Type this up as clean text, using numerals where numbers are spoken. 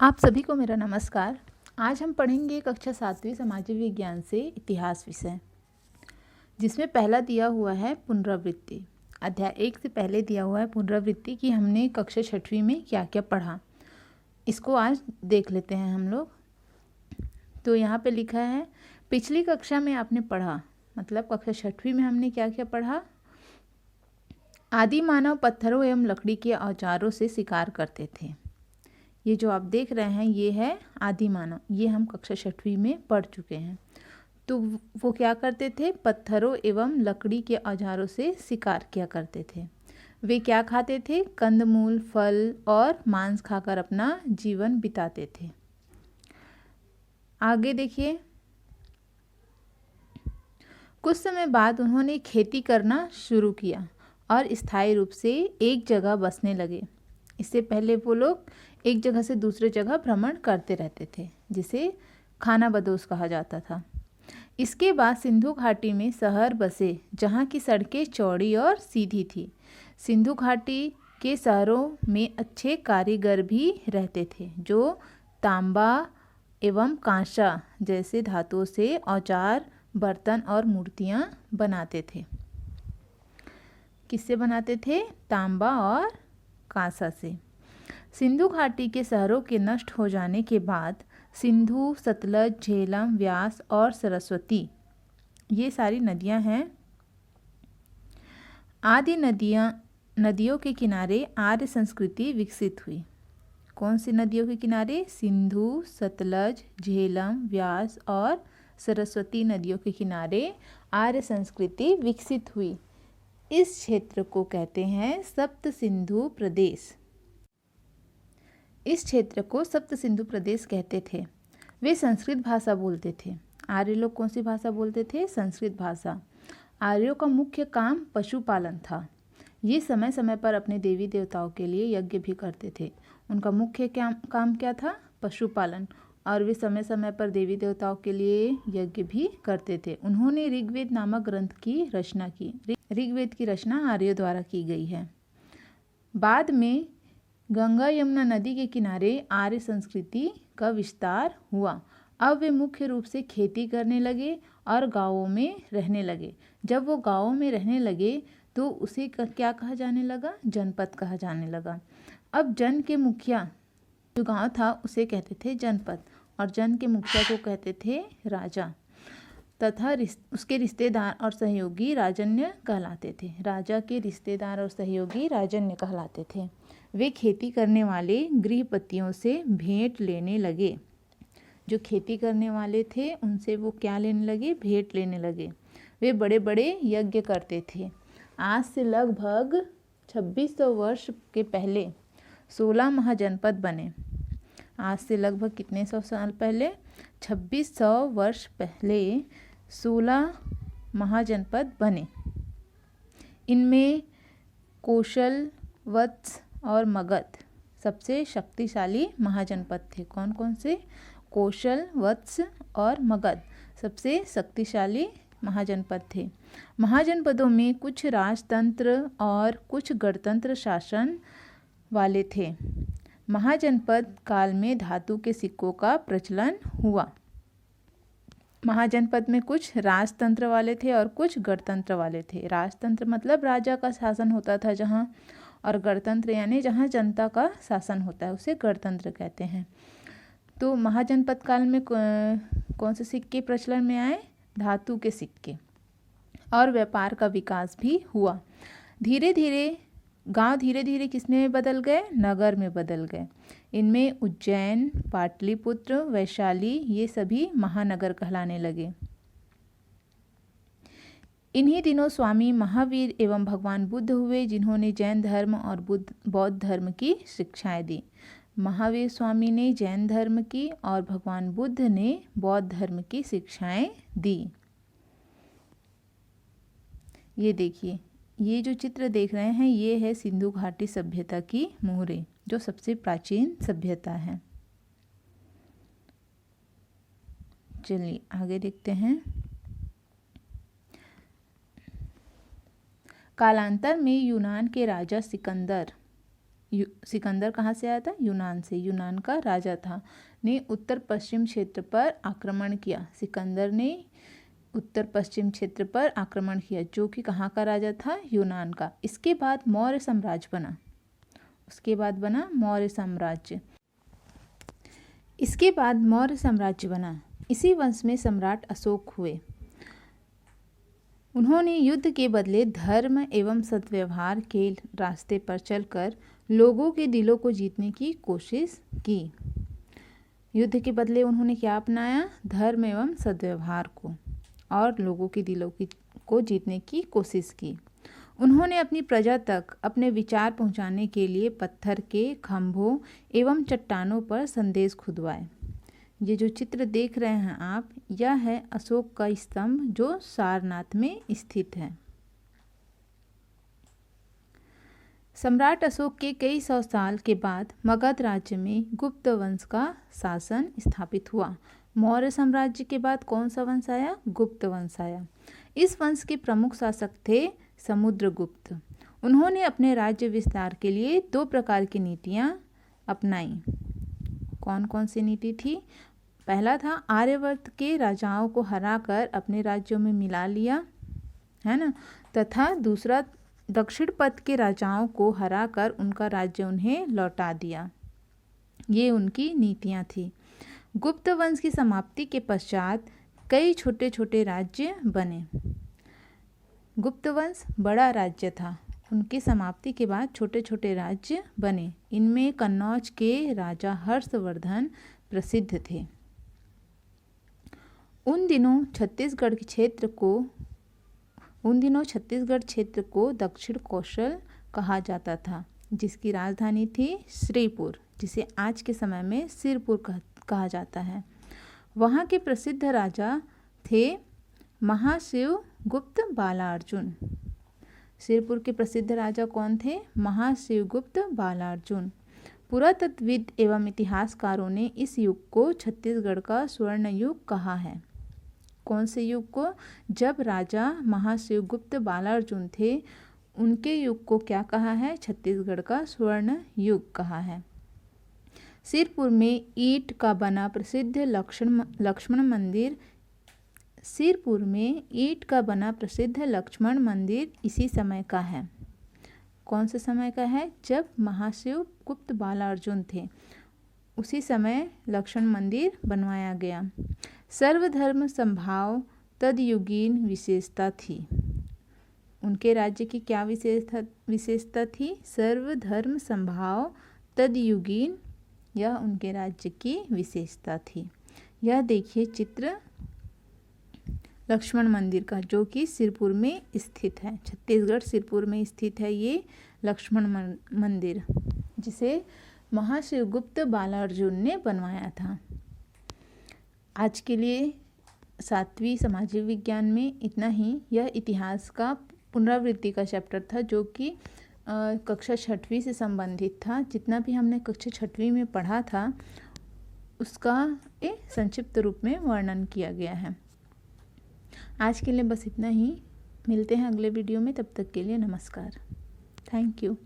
आप सभी को मेरा नमस्कार। आज हम पढ़ेंगे कक्षा 7वीं सामाजिक विज्ञान से इतिहास विषय, जिसमें पहला दिया हुआ है पुनरावृत्ति। अध्याय 1 से पहले दिया हुआ है पुनरावृत्ति कि हमने कक्षा 6वीं में क्या क्या पढ़ा। इसको आज देख लेते हैं हम लोग। तो यहाँ पे लिखा है, पिछली कक्षा में आपने पढ़ा, मतलब कक्षा 6वीं में हमने क्या क्या पढ़ा। आदि मानव पत्थरों एवं लकड़ी के औजारों से शिकार करते थे। ये जो आप देख रहे हैं ये है आदि मानव, ये हम कक्षा 6वीं में पढ़ चुके हैं। तो वो क्या करते थे, पत्थरों एवं लकड़ी के औजारों से शिकार किया करते थे। वे क्या खाते थे, कंदमूल, फल और मांस खाकर अपना जीवन बिताते थे। आगे देखिए, कुछ समय बाद उन्होंने खेती करना शुरू किया और स्थायी रूप से एक जगह बसने लगे। इससे पहले वो लोग एक जगह से दूसरे जगह भ्रमण करते रहते थे, जिसे खाना बदोश कहा जाता था। इसके बाद सिंधु घाटी में शहर बसे, जहाँ की सड़कें चौड़ी और सीधी थी। सिंधु घाटी के शहरों में अच्छे कारीगर भी रहते थे, जो तांबा एवं कांसा जैसे धातुओं से औजार, बर्तन और मूर्तियाँ बनाते थे। किससे बनाते थे, तांबा और कांसा से। सिंधु घाटी के शहरों के नष्ट हो जाने के बाद सिंधु, सतलज, झेलम, व्यास और सरस्वती, ये सारी नदियां हैं। आदि नदियों के किनारे आर्य संस्कृति विकसित हुई। कौन सी नदियों के किनारे, सिंधु, सतलज, झेलम, व्यास और सरस्वती नदियों के किनारे आर्य संस्कृति विकसित हुई। इस क्षेत्र को कहते हैं सप्त सिंधु प्रदेश। इस क्षेत्र को सप्त सिंधु प्रदेश कहते थे। वे संस्कृत भाषा बोलते थे। आर्य लोग कौन सी भाषा बोलते थे, संस्कृत भाषा। आर्यों का मुख्य काम पशुपालन था। ये समय समय पर अपने देवी देवताओं के लिए यज्ञ भी करते थे। उनका मुख्य काम क्या था, पशुपालन, और वे समय समय पर देवी देवताओं के लिए यज्ञ भी करते थे। उन्होंने ऋग्वेद नामक ग्रंथ की रचना की। ऋग्वेद की रचना आर्यों द्वारा की गई है। बाद में गंगा यमुना नदी के किनारे आर्य संस्कृति का विस्तार हुआ। अब वे मुख्य रूप से खेती करने लगे और गांवों में रहने लगे। जब वो गांवों में रहने लगे तो उसे क्या कहा जाने लगा, जनपद कहा जाने लगा। अब जन के मुखिया, जो गांव था उसे कहते थे जनपद, और जन के मुखिया को कहते थे राजा, तथा उसके रिश्तेदार और सहयोगी राजन्य कहलाते थे। राजा के रिश्तेदार और सहयोगी राजन्य कहलाते थे। वे खेती करने वाले गृहपतियों से भेंट लेने लगे। जो खेती करने वाले थे उनसे वो क्या लेने लगे, भेंट लेने लगे। वे बड़े बड़े यज्ञ करते थे। आज से लगभग 2600 वर्ष के पहले 16 महाजनपद बने। आज से लगभग कितने सौ साल पहले, 2600 वर्ष पहले 16 महाजनपद बने। इनमें कौशल, वत्स और मगध सबसे शक्तिशाली महाजनपद थे। कौन कौन से, कौशल, वत्स और मगध सबसे शक्तिशाली महाजनपद थे। महाजनपदों में कुछ राजतंत्र और कुछ गणतंत्र शासन वाले थे। महाजनपद काल में धातु के सिक्कों का प्रचलन हुआ। महाजनपद में कुछ राजतंत्र वाले थे और कुछ गणतंत्र वाले थे। राजतंत्र मतलब राजा का शासन होता था जहाँ, और गणतंत्र यानी जहाँ जनता का शासन होता है उसे गणतंत्र कहते हैं। तो महाजनपद काल में कौन से सिक्के प्रचलन में आए, धातु के सिक्के, और व्यापार का विकास भी हुआ। धीरे धीरे गांव धीरे धीरे किसमें बदल गए, नगर में बदल गए। इनमें उज्जैन, पाटलिपुत्र, वैशाली, ये सभी महानगर कहलाने लगे। इन्हीं दिनों स्वामी महावीर एवं भगवान बुद्ध हुए, जिन्होंने जैन धर्म और बौद्ध धर्म की शिक्षाएं दी। महावीर स्वामी ने जैन धर्म की और भगवान बुद्ध ने बौद्ध धर्म की शिक्षाएं दी। ये देखिए, ये जो चित्र देख रहे हैं ये है सिंधु घाटी सभ्यता की मोहरें, जो सबसे प्राचीन सभ्यता है। चलिए आगे देखते हैं। कालांतर में यूनान के राजा सिकंदर सिकंदर कहाँ से आया था? यूनान से। यूनान का राजा था, ने उत्तर पश्चिम क्षेत्र पर आक्रमण किया। सिकंदर ने उत्तर पश्चिम क्षेत्र पर आक्रमण किया, जो कि कहाँ का राजा था? यूनान का। इसके बाद मौर्य साम्राज्य बना। उसके बाद बना मौर्य साम्राज्य। इसके बाद मौर्य साम्राज्य बना। इसी वंश में सम्राट अशोक हुए। उन्होंने युद्ध के बदले धर्म एवं सद्व्यवहार के रास्ते पर चलकर लोगों के दिलों को जीतने की कोशिश की। युद्ध के बदले उन्होंने क्या अपनाया? धर्म एवं सद्व्यवहार को, और लोगों के दिलों को जीतने की कोशिश की। उन्होंने अपनी प्रजा तक अपने विचार पहुंचाने के लिए पत्थर के खंभों एवं चट्टानों पर संदेश खुदवाए। ये जो चित्र देख रहे हैं आप, यह है अशोक का स्तंभ जो सारनाथ में स्थित है। सम्राट अशोक के कई सौ साल के बाद मगध राज्य में गुप्त वंश का शासन स्थापित हुआ। मौर्य साम्राज्य के बाद कौन सा वंश आया? गुप्त वंश आया। इस वंश के प्रमुख शासक थे समुद्रगुप्त। उन्होंने अपने राज्य विस्तार के लिए 2 प्रकार की नीतियां अपनाई। कौन कौन सी नीति थी? पहला था आर्यवर्त के राजाओं को हराकर अपने राज्यों में मिला लिया, है ना, तथा दूसरा दक्षिण पथ के राजाओं को हराकर उनका राज्य उन्हें लौटा दिया। ये उनकी नीतियां थी। गुप्त वंश की समाप्ति के पश्चात कई छोटे छोटे राज्य बने। गुप्त वंश बड़ा राज्य था, उनकी समाप्ति के बाद छोटे छोटे राज्य बने। इनमें कन्नौज के राजा हर्षवर्धन प्रसिद्ध थे। उन दिनों छत्तीसगढ़ क्षेत्र को दक्षिण कौशल कहा जाता था, जिसकी राजधानी थी श्रीपुर, जिसे आज के समय में सिरपुर कहा जाता है। वहाँ के प्रसिद्ध राजा थे महाशिवगुप्त बालार्जुन। सिरपुर के प्रसिद्ध राजा कौन थे? महाशिवगुप्त बालार्जुन। पुरातत्वविद एवं इतिहासकारों ने इस युग को छत्तीसगढ़ का स्वर्ण युग कहा है। कौन से युग को? जब राजा महाशिवगुप्त बालार्जुन थे, उनके युग को क्या कहा है? छत्तीसगढ़ का स्वर्ण युग कहा है। सिरपुर में ईंट का बना प्रसिद्ध लक्ष्मण मंदिर इसी समय का है। कौन से समय का है? जब महाशिवगुप्त बालार्जुन थे, उसी समय लक्ष्मण मंदिर बनवाया गया। सर्वधर्म संभाव तदयुगीन विशेषता थी। उनके राज्य की क्या विशेषता थी? सर्वधर्म संभाव तदयुगीन, यह उनके राज्य की विशेषता थी। यह देखिए चित्र लक्ष्मण मंदिर का, जो कि सिरपुर में स्थित है। छत्तीसगढ़ सिरपुर में स्थित है ये लक्ष्मण मंदिर, जिसे महाशिवगुप्त बालार्जुन ने बनवाया था। आज के लिए 7वीं सामाजिक विज्ञान में इतना ही। यह इतिहास का पुनरावृत्ति का चैप्टर था, जो कि कक्षा 6वीं से संबंधित था। जितना भी हमने कक्षा 6वीं में पढ़ा था, उसका एक संक्षिप्त रूप में वर्णन किया गया है। आज के लिए बस इतना ही। मिलते हैं अगले वीडियो में, तब तक के लिए नमस्कार। Thank you.